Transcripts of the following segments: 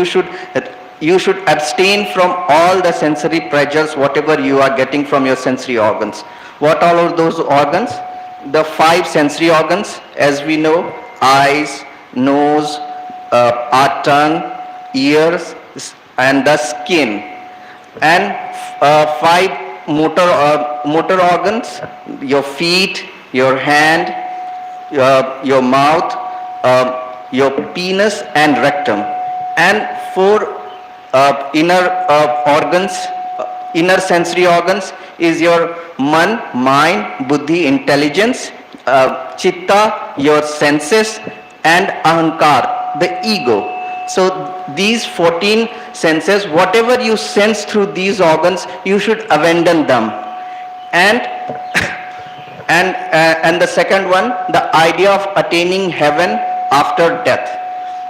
should you should abstain from all the sensory pleasures whatever you are getting from your sensory organs. What all are those organs? The five sensory organs, as we know: eyes, nose, our tongue, ears, and the skin. And five motor organs: your feet, your hand, your mouth, your penis and rectum. And four inner organs, inner sensory organs, is your man, mind, buddhi, intelligence, chitta, your senses, and ahankar, the ego. So these 14 senses, whatever you sense through these organs, you should abandon them. And and the second one, the idea of attaining heaven after death.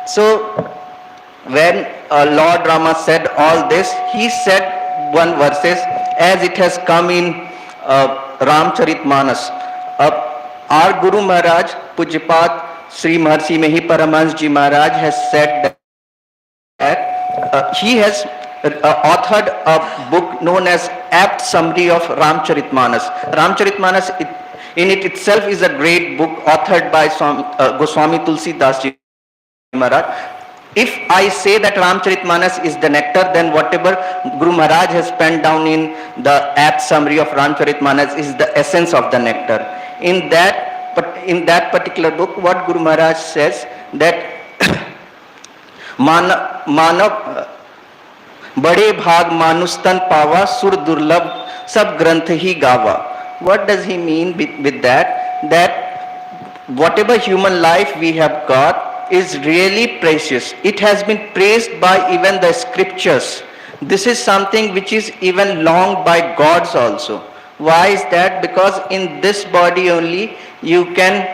So when Lord Rama said all this, he said one verses as it has come in Ramcharitmanas. Our Guru Maharaj, Pujyapat Sri Maharshi Mehi Paramahansa Ji Maharaj, has said that he has authored a book known as Apt Summary of Ramcharitmanas. Ramcharitmanas, in it itself, is a great book authored by Goswami Tulsidas Ji Maharaj. If I say that Ramcharitmanas is the nectar, then whatever Guru Maharaj has penned down in the apt summary of Ramcharitmanas is the essence of the nectar. In that particular book, what Guru Maharaj says, that मानव बड़े भाग मानुस्तन पावा सुर दुर्लभ सब ग्रंथ ही गावा. What does he mean with that? That whatever human life we have got is really precious. It has been praised by even the scriptures. This is something which is even longed by gods also. Why is that? Because in this body only you can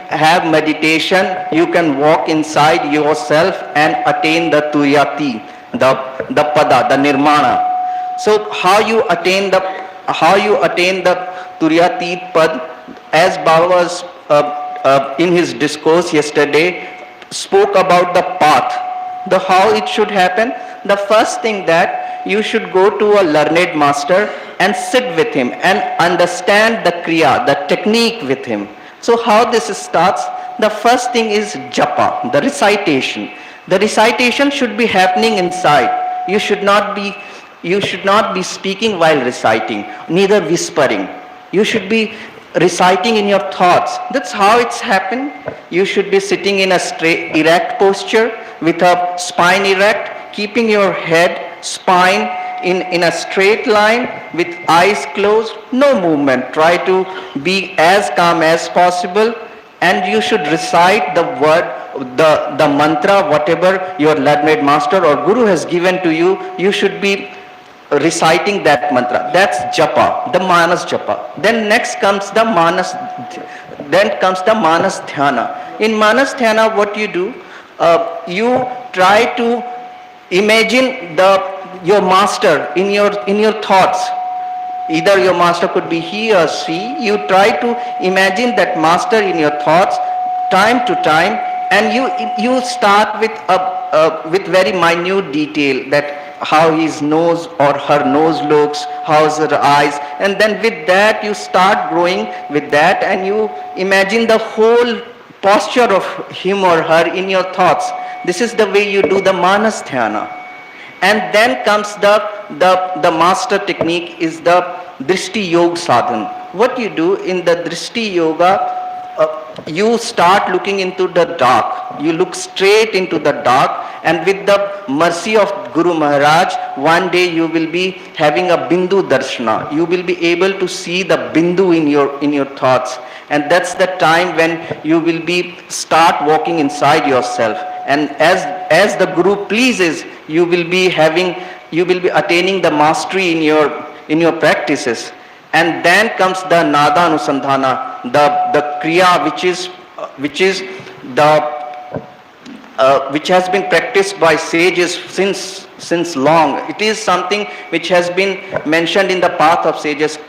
have meditation, you can walk inside yourself and attain the Turyati, the Pada, the Nirmana. So how you attain the Turyati Pad, as Baba was in his discourse yesterday spoke about the path, the how it should happen. The first thing that you should go to a learned master and sit with him and understand the kriya, the technique with him. So how this starts? The first thing is japa, the recitation. The recitation should be happening inside. You should not be speaking while reciting, neither whispering. You should be reciting in your thoughts. That's how it's happened. You should be sitting in a straight, erect posture with a spine erect, keeping your head, spine in a straight line with eyes closed, no movement. Try to be as calm as possible, and you should recite the word, the mantra, whatever your learned master or guru has given to you. You should be reciting that mantra. That's japa, the manas japa. Then next comes the manas dhyana. In manas dhyana, what you do, you try to imagine your master in your thoughts. Either your master could be he or she. You try to imagine that master in your thoughts time to time, and you start with very minute detail, that how his nose or her nose looks, how's her eyes, and then with that you start growing with that, and you imagine the whole posture of him or her in your thoughts. This is the way you do the manas dhyana. And then comes the master technique is the drishti yoga sadhan. What you do in the drishti yoga, you start looking into the dark. You look straight into the dark, and with the mercy of Guru Maharaj, one day you will be having a bindu darshana. You will be able to see the bindu in your thoughts, and that's the time when you will be start walking inside yourself. And as the Guru pleases, you will be attaining the mastery in your practices. And then comes the nada anusandhana, the kriya which has been practiced by sages since long. It is something which has been mentioned in the path of sages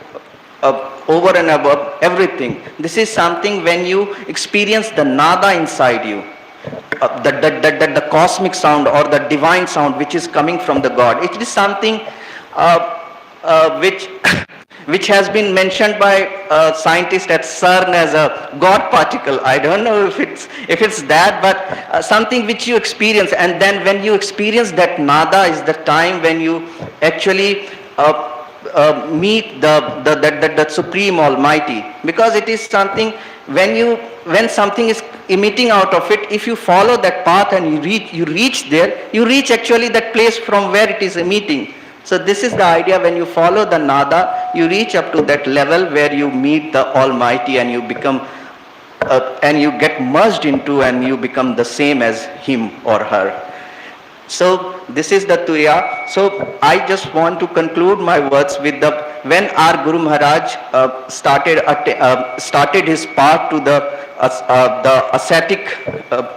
over and above everything. This is something when you experience the nada inside you. the cosmic sound or the divine sound which is coming from the God. It is something which which has been mentioned by scientists at CERN as a God particle. I don't know if it's that, but something which you experience, and then when you experience that nada is the time when you actually meet the Supreme Almighty, because it is something when something is emitting out of it, if you follow that path and you reach actually that place from where it is emitting. So this is the idea. When you follow the nada, you reach up to that level where you meet the Almighty and you become and you get merged into and you become the same as him or her. So this is the Turiya. So I just want to conclude my words with when our Guru Maharaj started his path to the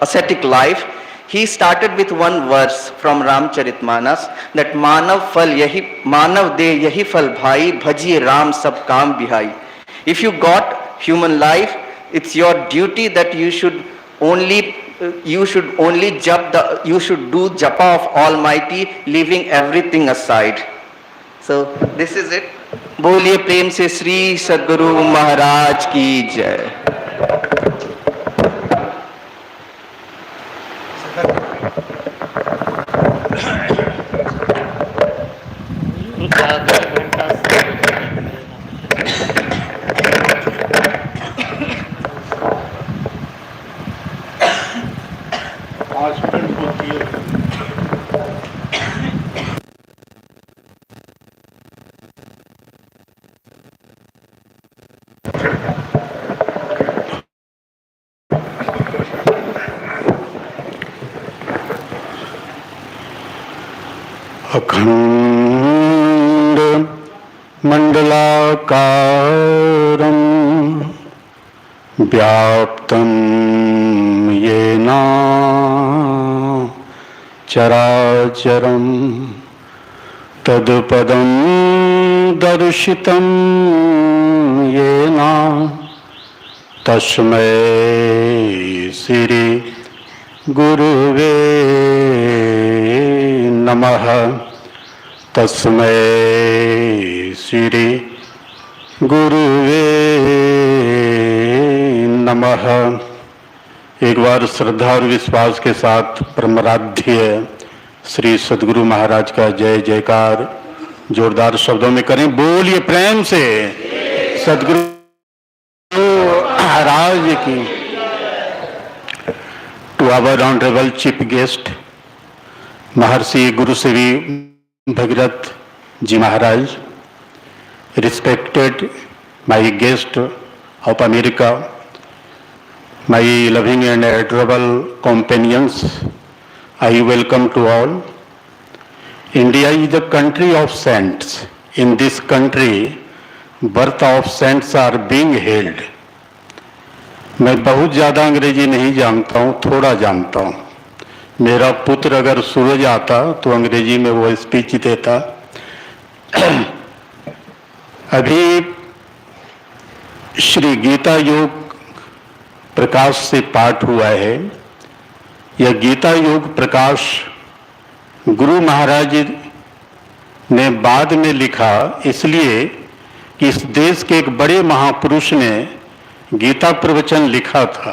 ascetic life. He started with one verse from Ramcharitmanas, that Manav de yahi fal bhai, bhaji Ram sab kaam bihai. If you got human life, it's your duty that you should only do japa of Almighty, leaving everything aside. So this is it. Boliye prem se Sri Sadguru Maharaj ki jai. अखंड मंडलाकारं व्याप्तं येन चराचरं तत्पदं दर्शितं येन तस्मै श्री गुरुवे नमः। तस्मै श्री गुरुवे नमः। एक बार श्रद्धा और विश्वास के साथ परमाराध्य श्री सद्गुरु महाराज का जय जयकार जोरदार शब्दों में करें। बोलिए प्रेम से सद्गुरु महाराज की। To our honourable chief guest Maharshi Gurushri Bhagirath ji Maharaj, respected my guest of America, my loving and adorable companions, I welcome to all. India is the country of saints. In this country, birth of saints are being held. मैं बहुत ज़्यादा अंग्रेजी नहीं जानता हूँ, थोड़ा जानता हूँ। मेरा पुत्र अगर सूरज आता तो अंग्रेजी में वो स्पीच देता। अभी श्री गीता योग प्रकाश से पाठ हुआ है। यह गीता योग प्रकाश गुरु महाराज ने बाद में लिखा, इसलिए कि इस देश के एक बड़े महापुरुष ने गीता प्रवचन लिखा था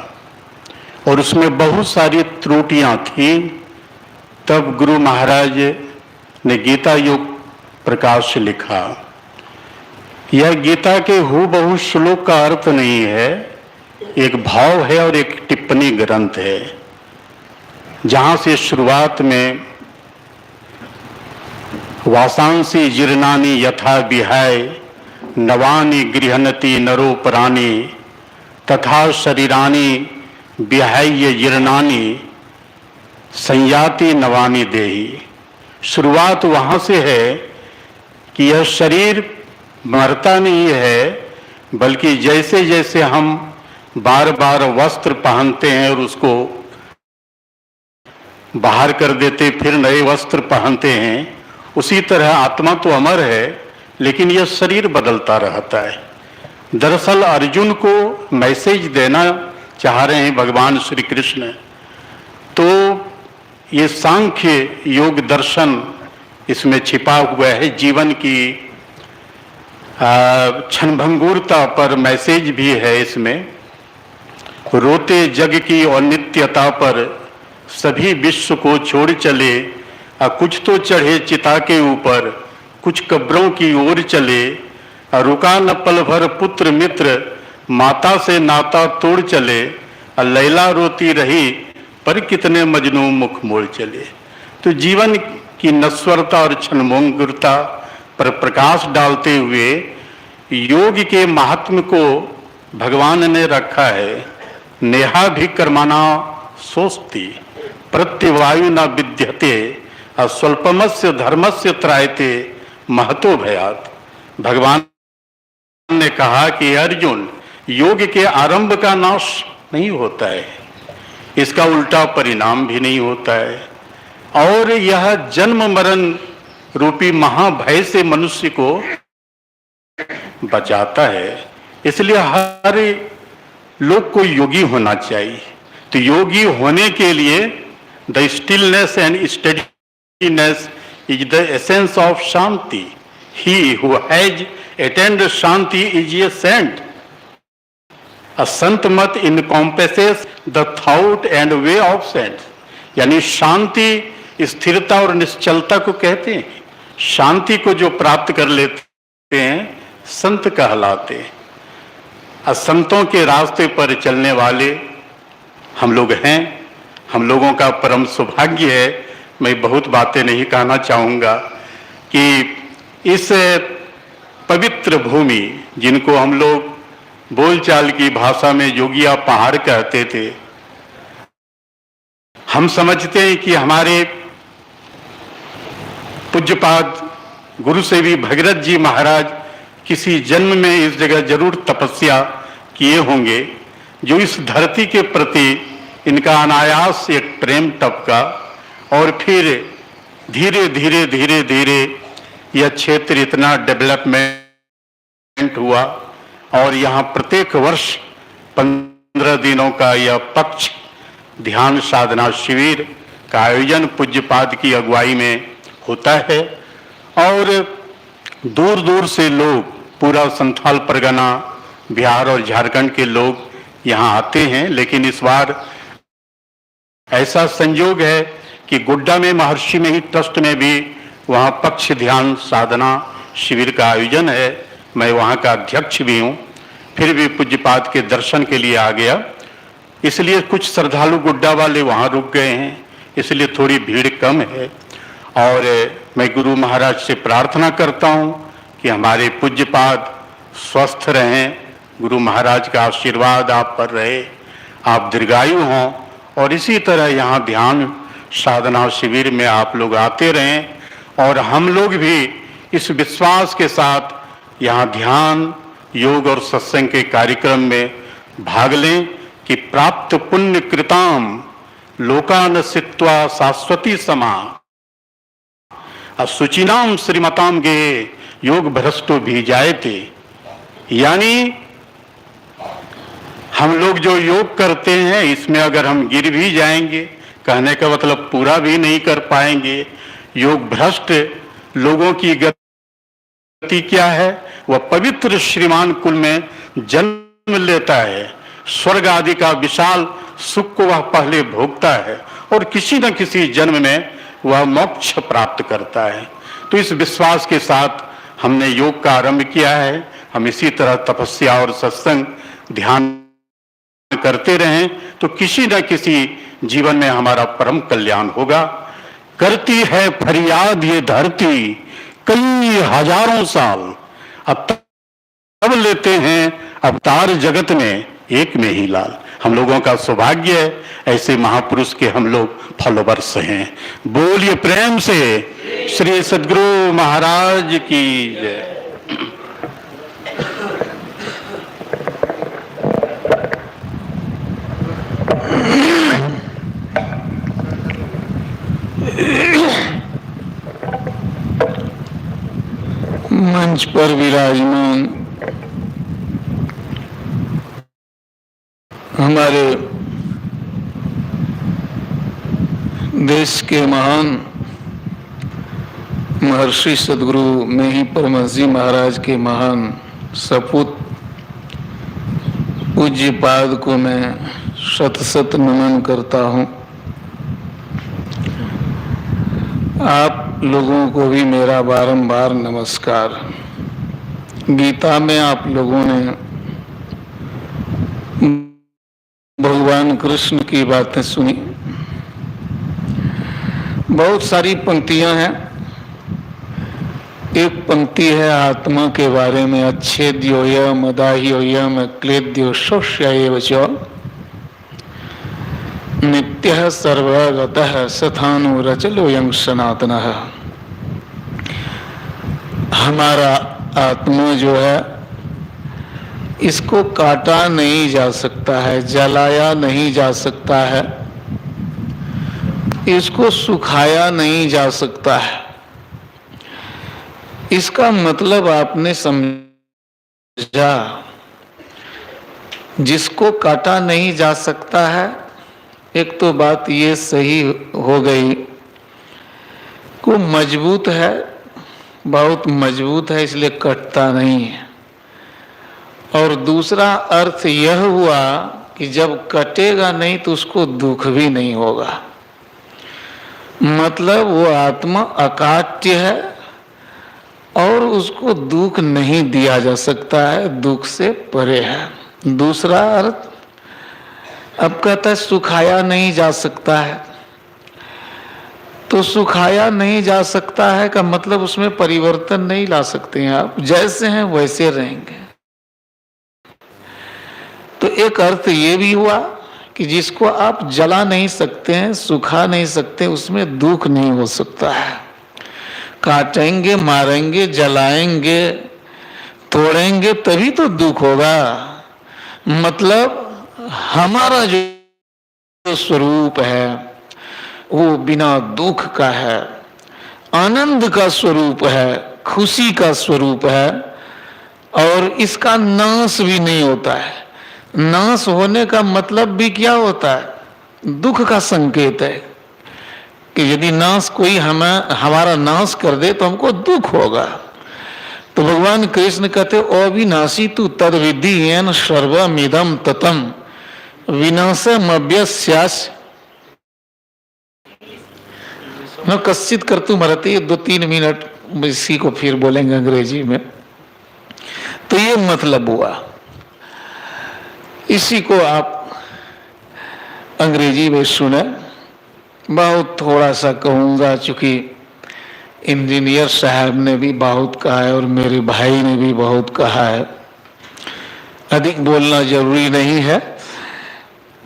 और उसमें बहुत सारी त्रुटियां थी। तब गुरु महाराज ने गीता योग प्रकाश लिखा। यह गीता के हूबहू श्लोक का अर्थ नहीं है, एक भाव है और एक टिप्पणी ग्रंथ है, जहां से शुरुआत में वासांसी जीर्णानि यथा विहाय नवानि गृहणति नरो पराणि तथा शरीरानि विहाय जीर्णानि संयाति नवानि देहि। शुरुआत वहाँ से है कि यह शरीर मरता नहीं है, बल्कि जैसे जैसे हम बार बार वस्त्र पहनते हैं और उसको बाहर कर देते फिर नए वस्त्र पहनते हैं, उसी तरह आत्मा तो अमर है लेकिन यह शरीर बदलता रहता है। दरअसल अर्जुन को मैसेज देना चाह रहे हैं भगवान श्री कृष्ण ये सांख्य योग दर्शन इसमें छिपा हुआ है। जीवन की क्षणभंगुरता पर मैसेज भी है इसमें। रोते जग की अनित्यता पर सभी विश्व को छोड़ चले, कुछ तो चढ़े चिता के ऊपर, कुछ कब्रों की ओर चले, रुका न पल भर पुत्र मित्र, माता से नाता तोड़ चले, लैला रोती रही पर कितने मजनू मुख मोड़ चले। तो जीवन की नश्वरता और क्षणभंगुरता पर प्रकाश डालते हुए योग के महात्म्य को भगवान ने रखा है। नेहा भी कर्मणा सोचती प्रत्यवायु न विद्यते, स्वल्पमस्य धर्मस्य त्रायते महतो भयात। भगवान ने कहा कि अर्जुन, योग के आरंभ का नाश नहीं होता है, इसका उल्टा परिणाम भी नहीं होता है, और यह जन्म मरण रूपी महाभय से मनुष्य को बचाता है। इसलिए हर लोग को योगी होना चाहिए। तो योगी होने के लिए the stillness and steadiness is the essence of shanti. He who has attend shanti is a saint. A sant मत encompasses the thought and way of saints। यानी शांति स्थिरता और निश्चलता को कहते हैं। शांति को जो प्राप्त कर लेते हैं संत कहलाते हैं। संतों के रास्ते पर चलने वाले हम लोग हैं। हम लोगों का परम सौभाग्य है। मैं बहुत बातें नहीं कहना चाहूँगा कि इस पवित्र भूमि, जिनको हम लोग बोलचाल की भाषा में जोगिया पहाड़ कहते थे, हम समझते हैं कि हमारे पूज्यपाद गुरु सेवी भगीरथ जी महाराज किसी जन्म में इस जगह जरूर तपस्या किए होंगे, जो इस धरती के प्रति इनका अनायास एक प्रेम टपका, और फिर धीरे धीरे धीरे धीरे यह क्षेत्र इतना डेवलपमेंट हुआ, और यहाँ प्रत्येक वर्ष 15 दिनों का यह पक्ष ध्यान साधना शिविर का आयोजन पूज्यपाद की अगुवाई में होता है। और दूर दूर से लोग, पूरा संथाल परगना, बिहार और झारखंड के लोग यहाँ आते हैं। लेकिन इस बार ऐसा संयोग है कि गोड्डा में महर्षि में ही ट्रस्ट में भी वहाँ पक्ष ध्यान साधना शिविर का आयोजन है। मैं वहाँ का अध्यक्ष भी हूँ। फिर भी पूज्यपाद के दर्शन के लिए आ गया, इसलिए कुछ श्रद्धालु गोड्डा वाले वहाँ रुक गए हैं, इसलिए थोड़ी भीड़ कम है। और मैं गुरु महाराज से प्रार्थना करता हूँ कि हमारे पूज्यपाद स्वस्थ रहें, गुरु महाराज का आशीर्वाद आप पर रहे, आप दीर्घायु हों, और इसी तरह यहाँ ध्यान साधना शिविर में आप लोग आते रहें, और हम लोग भी इस विश्वास के साथ यहाँ ध्यान योग और सत्संग के कार्यक्रम में भाग लें कि प्राप्त पुण्य कृताम लोकान सित्वा शाश्वती समा, असुचिनाम श्रीमताम गे योग भ्रष्टो भी जाए थे। यानी हम लोग जो योग करते हैं, इसमें अगर हम गिर भी जाएंगे, कहने का मतलब पूरा भी नहीं कर पाएंगे। योग भ्रष्ट लोगों की गति क्या है? वह पवित्र श्रीमान कुल में जन्म लेता है, स्वर्ग आदि का विशाल सुख को वह पहले भोगता है, और किसी न किसी जन्म में वह मोक्ष प्राप्त करता है। तो इस विश्वास के साथ हमने योग का आरंभ किया है। हम इसी तरह तपस्या और सत्संग ध्यान करते रहें तो किसी न किसी जीवन में हमारा परम कल्याण होगा। करती है फरियाद ये धरती कई हजारों साल, अब तब लेते हैं अवतार जगत में एक में ही लाल। हम लोगों का सौभाग्य है, ऐसे महापुरुष के हम लोग फॉलोवर्स हैं। बोलिए प्रेम से श्री सद्गुरु महाराज की जय। मंच पर विराजमान हमारे देश के महान महर्षि सदगुरु में ही परमहंस जी महाराज के महान सपूत पूज्य पाद को मैं शत शत नमन करता हूँ। आप लोगों को भी मेरा बारंबार नमस्कार। गीता में आप लोगों ने भगवान कृष्ण की बातें सुनी। बहुत सारी पंक्तियां हैं। एक पंक्ति है आत्मा के बारे में, अच्छेद्यो मदाह्योयम क्लेद्यो शोष्य च नित्यः सर्वगतः सथानुरचलोऽयं सनातनः। हमारा आत्मा जो है इसको काटा नहीं जा सकता है, जलाया नहीं जा सकता है, इसको सुखाया नहीं जा सकता है। इसका मतलब आपने समझा। जिसको काटा नहीं जा सकता है, एक तो बात ये सही हो गई को मजबूत है, बहुत मजबूत है, इसलिए कटता नहीं है। और दूसरा अर्थ यह हुआ कि जब कटेगा नहीं तो उसको दुख भी नहीं होगा। मतलब वो आत्मा अकाट्य है और उसको दुख नहीं दिया जा सकता है, दुख से परे है। दूसरा अर्थ अब कहता है सुखाया नहीं जा सकता है। तो सुखाया नहीं जा सकता है का मतलब उसमें परिवर्तन नहीं ला सकते हैं आप, जैसे हैं वैसे रहेंगे। तो एक अर्थ ये भी हुआ कि जिसको आप जला नहीं सकते हैं, सुखा नहीं सकते, उसमें दुख नहीं हो सकता है। काटेंगे, मारेंगे, जलाएंगे, तोड़ेंगे तभी तो दुख होगा। मतलब हमारा जो स्वरूप है वो बिना दुख का है, आनंद का स्वरूप है, खुशी का स्वरूप है और इसका नाश भी नहीं होता है। नाश होने का मतलब भी क्या होता है? दुख का संकेत है कि यदि नाश कोई हमारा नाश कर दे तो हमको दुख होगा। तो भगवान कृष्ण कहते अविनाशी तू तद विद्धि येन सर्वमिदं ततम विनाशमभ्यस्यास्य न कश्चित् कर्तुम् अर्हति। 2-3 मिनट इसी को फिर बोलेंगे अंग्रेजी में। तो ये मतलब हुआ। इसी को आप अंग्रेजी में सुने। बहुत थोड़ा सा कहूँगा, चूँकि इंजीनियर साहब ने भी बहुत कहा है और मेरे भाई ने भी बहुत कहा है, अधिक बोलना जरूरी नहीं है।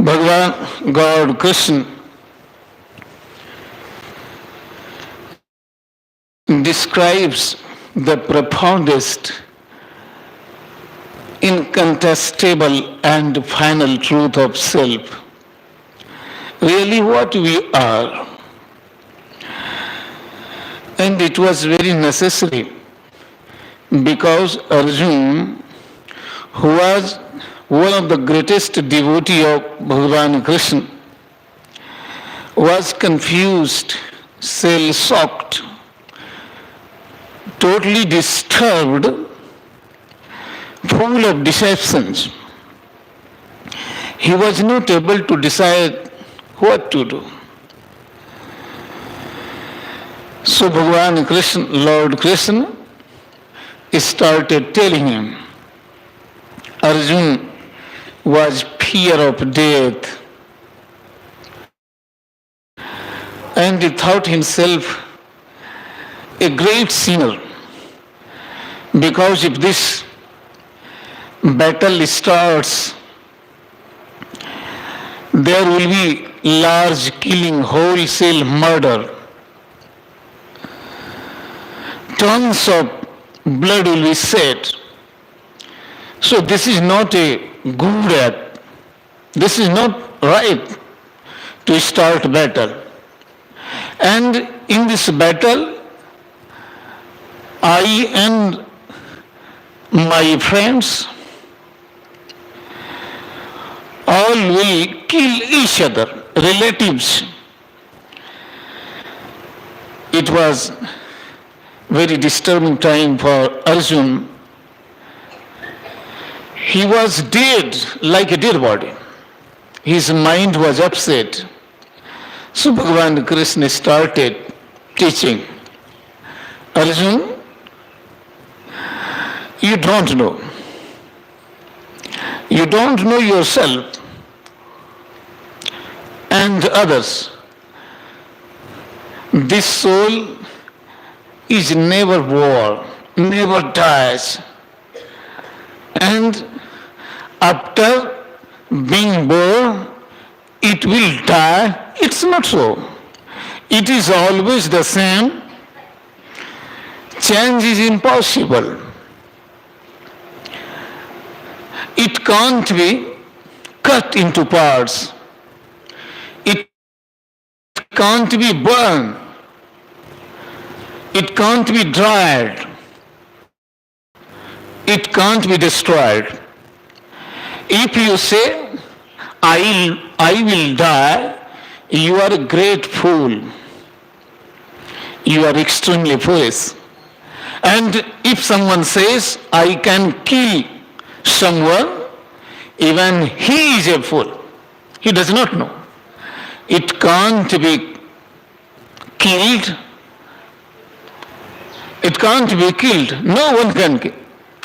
भगवान God Krishna describes the profoundest, incontestable and final truth of self, really what we are. And it was very necessary because Arjuna, who was one of the greatest devotee of Bhagavan Krishna, was confused, shell-shocked, totally disturbed, full of deceptions. He was not able to decide what to do. So Bhagavan Krishna, Lord Krishna, started telling him. Arjuna was fear of death, and he thought himself a great sinner, because if this battle starts, there will be large killing, wholesale murder. Tons of blood will be shed. So this is not a good act. This is not right to start battle. And in this battle, I and my friends all will kill each other, relatives. it was very disturbing time for Arjun. He was dead like a dead body. His mind was upset. So Bhagavan Krishna started teaching. Arjun, you don't know. You don't know yourself and others. This soul is never born, never dies. And after being born, it will die. It's not so. It is always the same. Change is impossible. It can't be cut into parts. It can't be burned. It can't be dried. It can't be destroyed. If you say, I will die, you are a great fool. You are extremely foolish. And if someone says, I can kill someone, even he is a fool. He does not know. It can't be killed. It can't be killed. No one can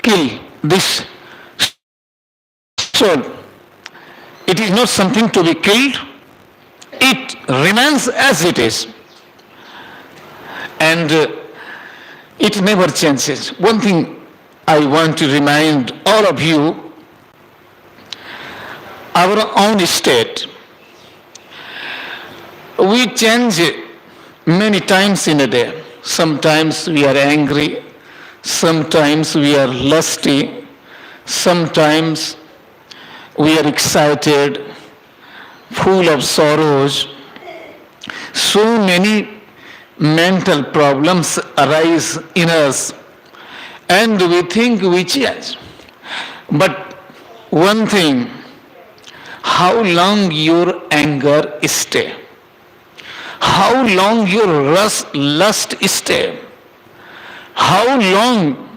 kill this soul. It is not something to be killed. It remains as it is. And it never changes. One thing I want to remind all of you, our own state. We change many times in a day. Sometimes we are angry, sometimes we are lusty, sometimes we are excited, full of sorrows. So many mental problems arise in us and we think we change. But one thing, how long your anger stay? How long your lust stay? How long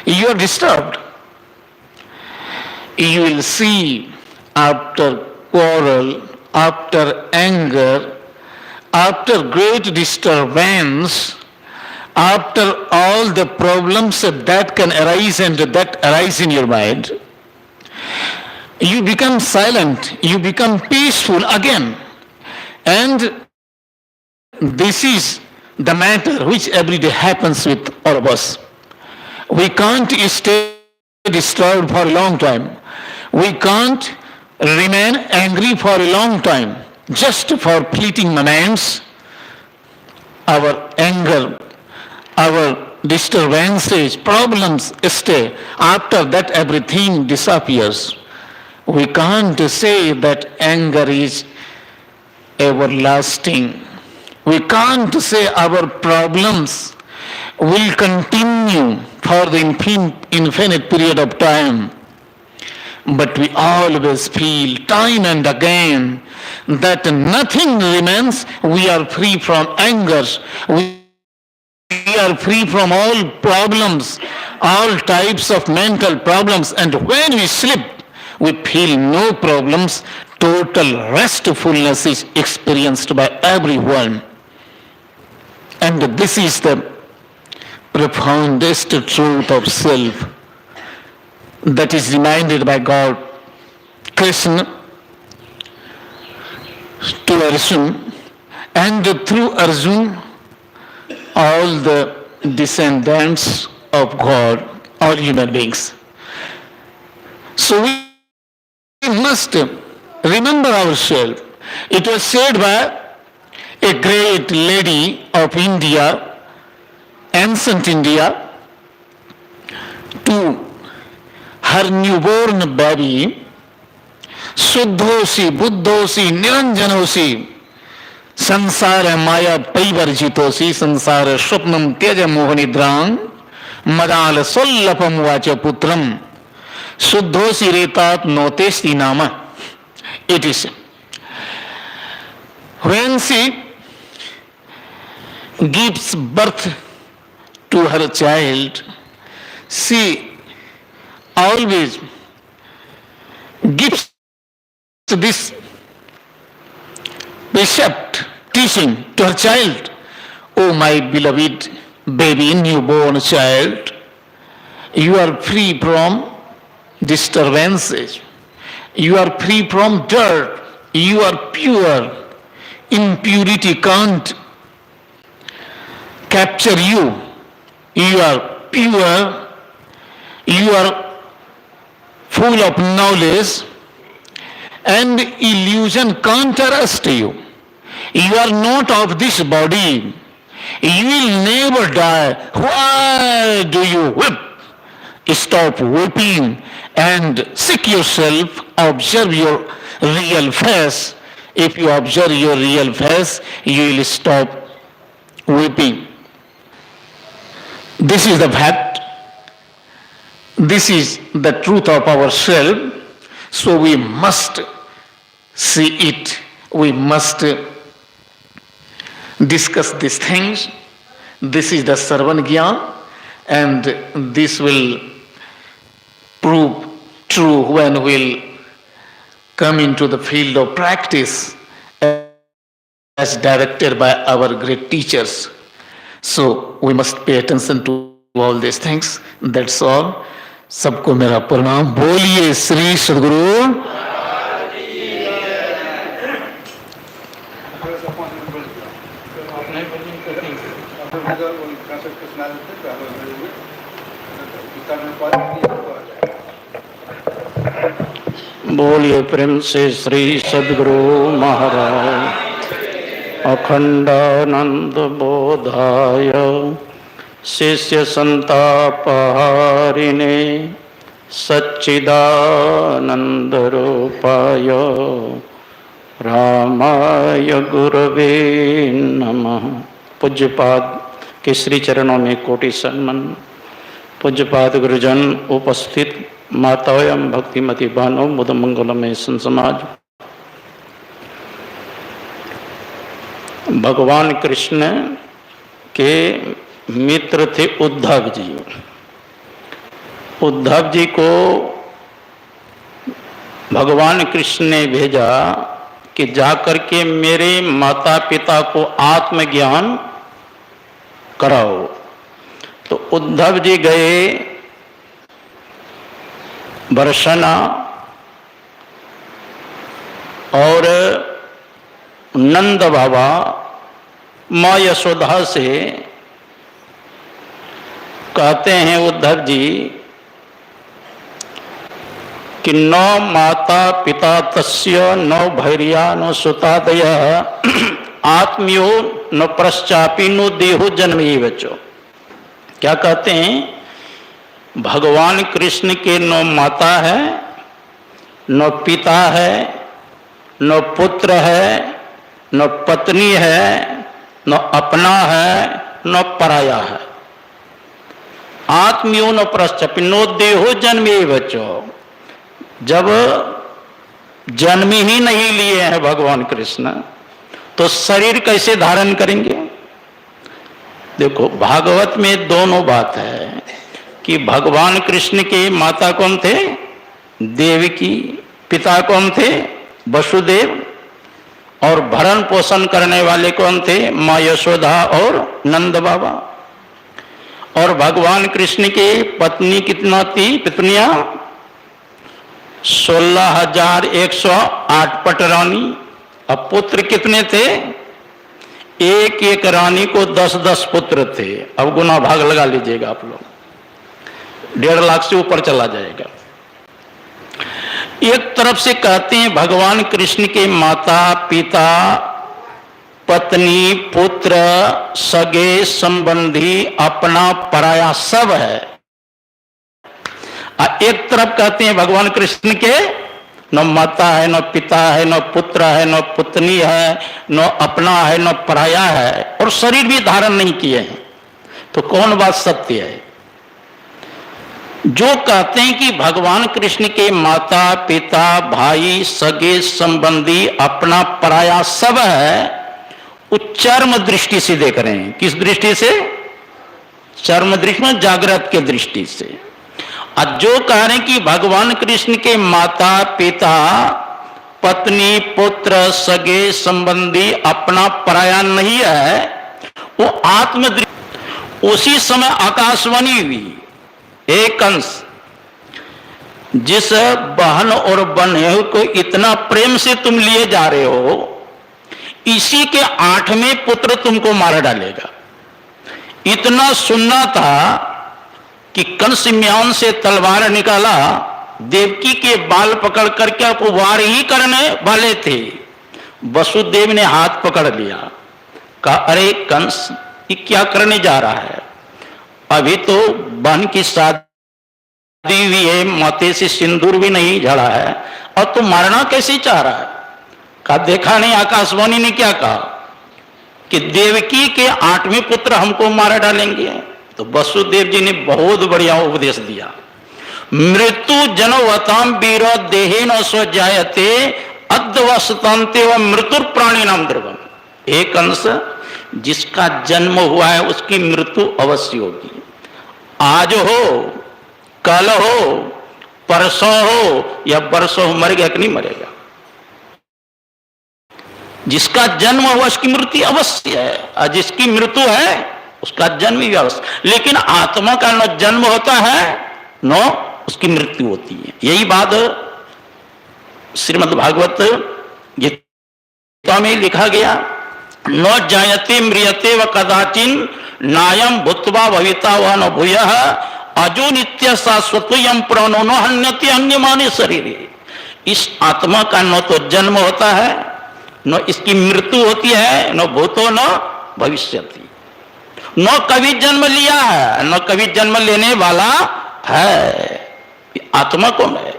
you are disturbed? You will see after quarrel, after anger, after great disturbance, after all the problems that can arise and that arise in your mind, you become silent, you become peaceful again. And this is the matter which every day happens with all of us. We can't stay disturbed for a long time. We can't remain angry for a long time just for fleeting moments. Our anger, our disturbances, problems stay. After that everything disappears. We can't say that anger is everlasting. We can't say our problems will continue for the infinite period of time. But we always feel time and again that nothing remains. We are free from anger. We are free from all problems, all types of mental problems. And when we sleep, we feel no problems. Total restfulness is experienced by everyone. And this is the profoundest truth of self that is reminded by God, Krishna, to Arjun, and through Arjun, all the descendants of God, all human beings. So we must remember ourselves. It was said by a great lady of India, ancient India, to her newborn baby, Suddhosi, Buddhosi, Niranjanosi, Sansara Maya Paivarjitosi, Sansara Shupnam Teja Mohanidrang, Madala Sollapam Vacha Putram, Suddhosi Retat Notesti Nama. It is when she gives birth to her child, she always gives this precept, teaching to her child. Oh, my beloved baby, newborn child, you are free from disturbances. You are free from dirt. You are pure. Impurity can't capture you. You are pure. You are full of knowledge, and illusion can't arrest you. You are not of this body. You will never die. Why do you weep? Stop weeping and seek yourself. Observe your real face. If you observe your real face, you will stop weeping. This is the fact. This is the truth of ourselves. So we must see it. We must discuss these things. This is the Sarvan Gyan, and this will prove true when we'll come into the field of practice as directed by our great teachers. So we must pay attention to all these things. That's all. सबको मेरा प्रणाम. बोलिए श्री सद्गुरु. बोलिए प्रेम से श्री सद्गुरु महाराज. अखंडानंद बोधाय शिष्य संतापहारिणे सच्चिदानंद रूपाय रामाय गुरवे नमः. पूज्यपाद के श्री चरणों में कोटि सम्मान. पूज्यपाद गुरुजन, उपस्थित माता एवं भक्तिमती बहनों, मुद मंगलमय संत समाज. भगवान कृष्ण के मित्र थे उद्धव जी. उद्धव जी को भगवान कृष्ण ने भेजा कि जाकर के मेरे माता पिता को आत्मज्ञान कराओ. तो उद्धव जी गए बरसना और नंद बाबा माँ यशोदा से कहते हैं उद्धव जी कि न माता पिता तस्य न भैर्या न सुतादय आत्मियो न पश्चापी नो देहो जन्म बचो. क्या कहते हैं? भगवान कृष्ण के न माता है, न पिता है, न पुत्र है, न पत्नी है, न अपना है, न पराया है. आत्मियो न प्रश्चपि नो देहो जन्मे बचो. जब जन्म ही नहीं लिए हैं भगवान कृष्ण, तो शरीर कैसे धारण करेंगे? देखो, भागवत में दोनों बात है कि भगवान कृष्ण के माता कौन थे? देवकी. पिता कौन थे? वसुदेव. और भरण पोषण करने वाले कौन थे? माँ यशोदा और नंद बाबा. और भगवान कृष्ण की पत्नी कितना थी? पत्नियां 16,108 पटरानी. अब पुत्र कितने थे? एक एक रानी को 10-10 पुत्र थे. अब गुना भाग लगा लीजिएगा आप लोग, 1.5 लाख से ऊपर चला जाएगा. एक तरफ से कहते हैं भगवान कृष्ण के माता पिता पत्नी पुत्र सगे संबंधी अपना पराया सब है. एक तरफ कहते हैं भगवान कृष्ण के न माता है, न पिता है, न पुत्र है, न पुतनी है, न अपना है, न पराया है, और शरीर भी धारण नहीं किए हैं. तो कौन बात सत्य है? जो कहते हैं कि भगवान कृष्ण के माता पिता भाई सगे संबंधी अपना पराया सब है, वो चर्म दृष्टि से देख रहे हैं। किस दृष्टि से? चर्म दृष्टि में, जागृत के दृष्टि से। और जो कह रहे हैं कि भगवान कृष्ण के माता पिता पत्नी पुत्र सगे संबंधी अपना पराया नहीं है, वो आत्मदृष्टि। उसी समय आकाशवाणी हुई, एक अंश जिस बहन और बहन को इतना प्रेम से तुम लिए जा रहे हो, इसी के 8वें पुत्र तुमको मार डालेगा। इतना सुनना था कि कंस म्यान से तलवार निकाला, देवकी के बाल पकड़ करके आपको वार ही करने वाले थे। वसुदेव ने हाथ पकड़ लिया, कहा अरे कंस ये क्या करने जा रहा है? अभी तो बहन की शादी हुई है, माथे से सिंदूर भी नहीं झड़ा है, और तू मारना कैसे चाह रहा है? कहा देखा नहीं आकाशवाणी ने क्या कहा कि देवकी के 8वें पुत्र हमको मार डालेंगे। तो वसुदेव जी ने बहुत बढ़िया उपदेश दिया, मृत्यु जनवताम वीर देहे न स्वजायते अद्वसतांते व मृत्यु प्राणी नाम द्रवम। एक अंश जिसका जन्म हुआ है उसकी मृत्यु अवश्य होगी। आज हो, कल हो, परसों हो या बरसों हो, मरेगा कि नहीं मरेगा? जिसका जन्म हुआ उसकी मृत्यु अवश्य है, और जिसकी मृत्यु है उसका जन्म भी अवश्य। लेकिन आत्मा का न जन्म होता है न उसकी मृत्यु होती है। यही बात श्रीमद् भागवत गीता में लिखा गया, न जायते म्रियते व कदाचिन नायम भूत्वा भविता व न भूयः अजो नित्य शाश्वतयम प्राणो न हन्यते अन्यमाने शरीरे। इस आत्मा का न तो जन्म होता है, न इसकी मृत्यु होती है, न भूतो न भविष्यति। न कभी जन्म लिया है, न कभी जन्म लेने वाला है। आत्मा कौन है?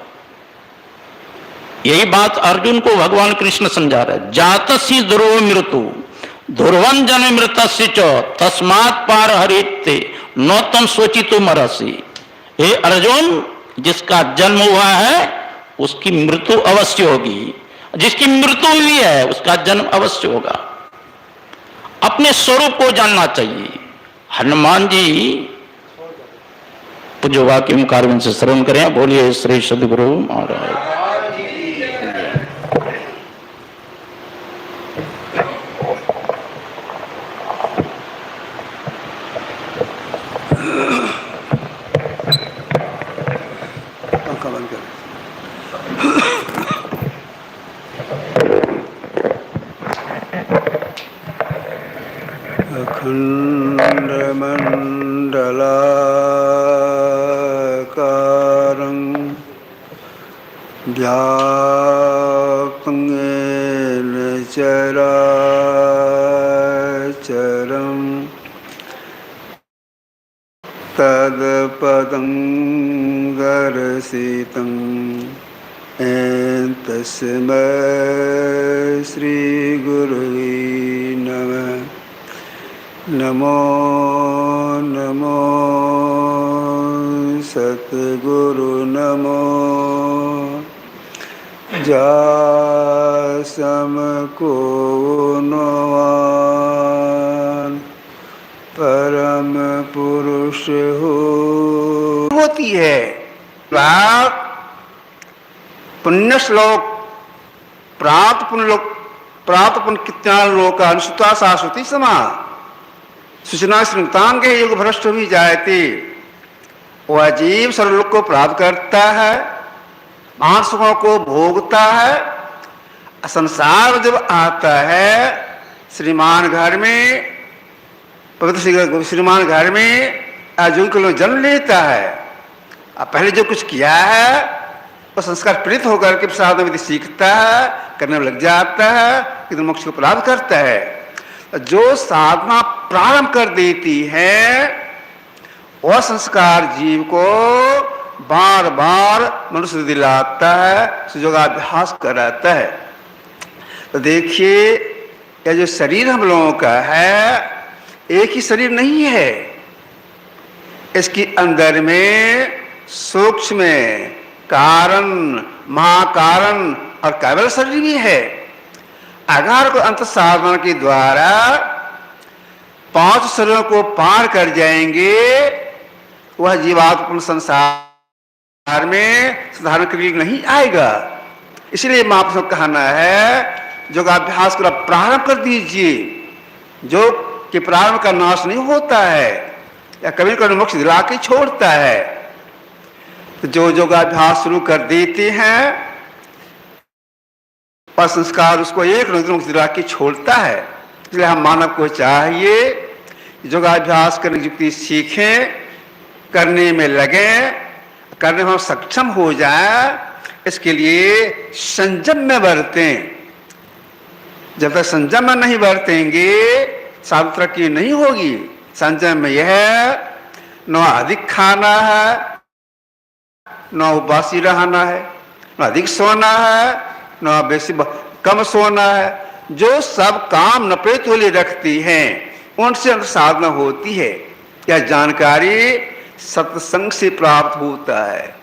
यही बात अर्जुन को भगवान कृष्ण समझा रहे। जातस्य ध्रुव मृत्यु ध्रुवं जन्म मृतस्य च तस्मात् पार हरिते न तुम सोचितो मरसी। हे अर्जुन, जिसका जन्म हुआ है उसकी मृत्यु अवश्य होगी, जिसकी मृत्यु हुई है उसका जन्म अवश्य होगा। अपने स्वरूप को जानना चाहिए। हनुमान जी पूज्य वाक्य में कार्य से श्रवण करें। बोलिए श्री सद्गुरु महाराज। अखण्डमण्डलाकारं व्याप्तं चराचरं तत्पदं दर्शितं तस्मै श्रीगुरुवे नमः। नमो नमो सतगुरु नमो जासम को नवान परम पुरुष होती है। पुण्य श्लोक प्रात पुण्य कितना लोक अनुसुता शाश्वती समा सूचना श्रृंगतांग युग भ्रष्ट भी जायते। वह जीव सर्वलोक को प्राप्त करता है, पांच सुखों को भोगता है। संसार जब आता है श्रीमान घर में, पवित्र श्रीमान घर में अर्जुन के लोग जन्म लेता है। अब पहले जो कुछ किया है वो संस्कार प्रेरित होकर के साधना विधि सीखता है, करने में लग जाता है, कितने मोक्ष को प्राप्त करता है। जो साधना प्रारंभ कर देती है वह संस्कार जीव को बार बार मनुष्य दिलाता है, सुयोगाभ्यास कराता है। तो देखिए यह जो शरीर हम लोगों का है एक ही शरीर नहीं है, इसके अंदर में सूक्ष्म कारण, महाकारण और केवल शरीर भी है। आकार को अंत साधना के द्वारा 5 शरीरों को पार कर जाएंगे, वह जीवात्मा संसार में साधारण के लिए नहीं आएगा। इसलिए महापुरुषों का कहना है योगाभ्यास को प्रारंभ कर दीजिए। योग के प्रारंभ का नाश नहीं होता है या कभी कभी मोक्ष दिला के छोड़ता है। तो जो योगाभ्यास शुरू कर देते हैं और संस्कार उसको एक मोक्ष दिला के छोड़ता है। इसलिए हम मानव को चाहिए योगाभ्यास करने की युक्ति सीखें, करने में लगे, करने में हम सक्षम हो जाए। इसके लिए संयम में बरतें। जब तक संयम में नहीं बरतेंगे साधु तरक्की नहीं होगी। संयम में यह है न अधिक खाना है, न उबासी रहना है, न अधिक सोना है, न बेसी कम सोना है। जो सब काम नपेत वाले रखती हैं उनसे साधना होती है। यह जानकारी सत्संग से प्राप्त होता है,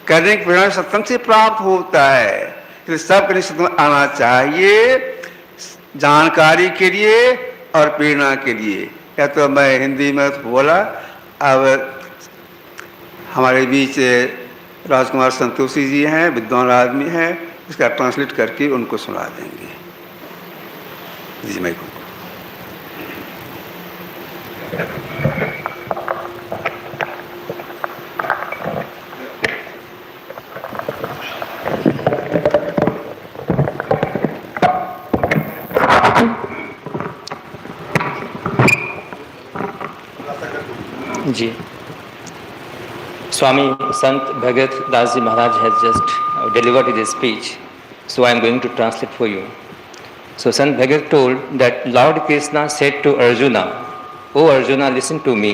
करने के परिणाम सत्संग से प्राप्त होता है। इसलिए सबके लिए सत्संग आना चाहिए, जानकारी के लिए और प्रेरणा के लिए। या तो मैं हिंदी में बोला, अब हमारे बीच राजकुमार संतोषी जी हैं, विद्वान आदमी हैं, इसका ट्रांसलेट करके उनको सुना देंगे। जी मैं को जी। Swami Sant Bhagat Das Ji Maharaj has just delivered his speech, so I am going to translate for you. So Sant Bhagat told that Lord Krishna said to Arjuna, "O Arjuna, listen to me.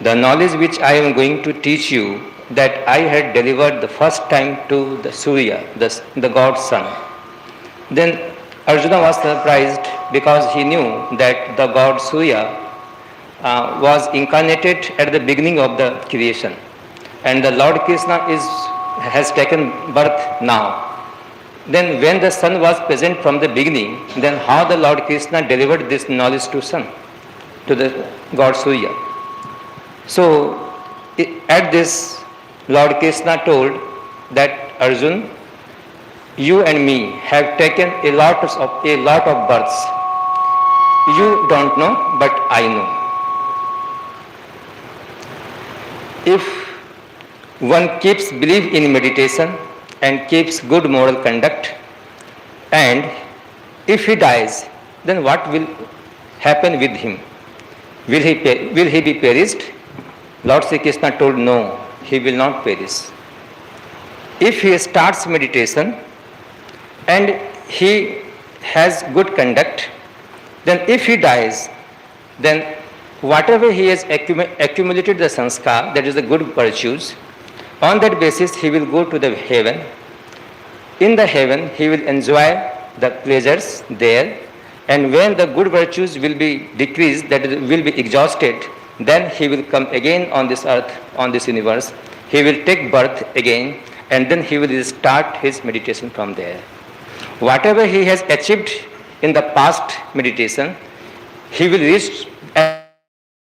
The knowledge which I am going to teach you, that I had delivered the first time to the Surya, the God's son." Then Arjuna was surprised because he knew that the God Surya was incarnated at the beginning of the creation, and the Lord Krishna has taken birth now. Then when the sun was present from the beginning, then how the Lord Krishna delivered this knowledge to sun, to the God Surya? So at this, Lord Krishna told that Arjun, you and me have taken a lot of births. You don't know, but I know. If one keeps belief in meditation and keeps good moral conduct, and if he dies, then what will happen with him? Will he be perished? Lord Sri Krishna told, no, he will not perish. If he starts meditation and he has good conduct, then if he dies, then whatever he has accumulated the sanskar, that is the good virtues, on that basis he will go to the heaven. In the heaven he will enjoy the pleasures there, and when the good virtues will be decreased, that is, will be exhausted, then he will come again on this earth, on this universe. He will take birth again, and then he will start his meditation from there. Whatever he has achieved in the past meditation, he will reach at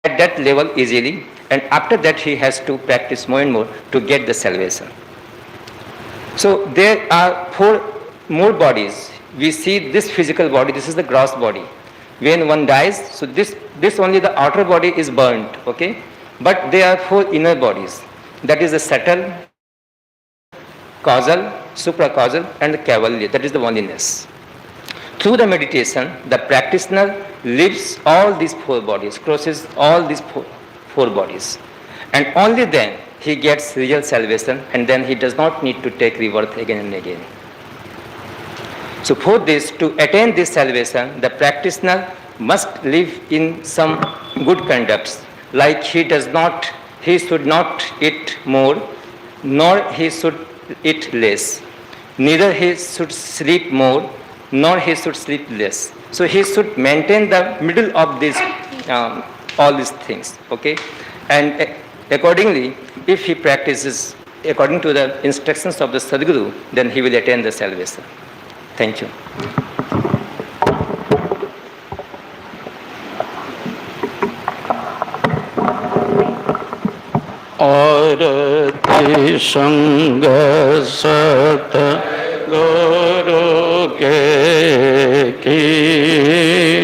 that level easily, and after that he has to practice more and more to get the salvation. So there are 4 more bodies. We see this physical body, this is the gross body. When one dies, so this only the outer body is burnt, okay? But there are 4 inner bodies. That is the subtle, causal, supracausal, and the cavalry. That is the oneness. Through the meditation, the practitioner lives all these 4 bodies, crosses all these 4 bodies, and only then he gets real salvation, and then he does not need to take rebirth again and again. So for this, to attain this salvation, the practitioner must live in some good conducts, like he should not eat more, nor he should eat less, neither he should sleep more, nor he should sleep less. So he should maintain the middle of this, all these things, okay? And accordingly, if he practices according to the instructions of the Sadguru, then he will attain the salvation. Thank you. और संग सत गुरु के की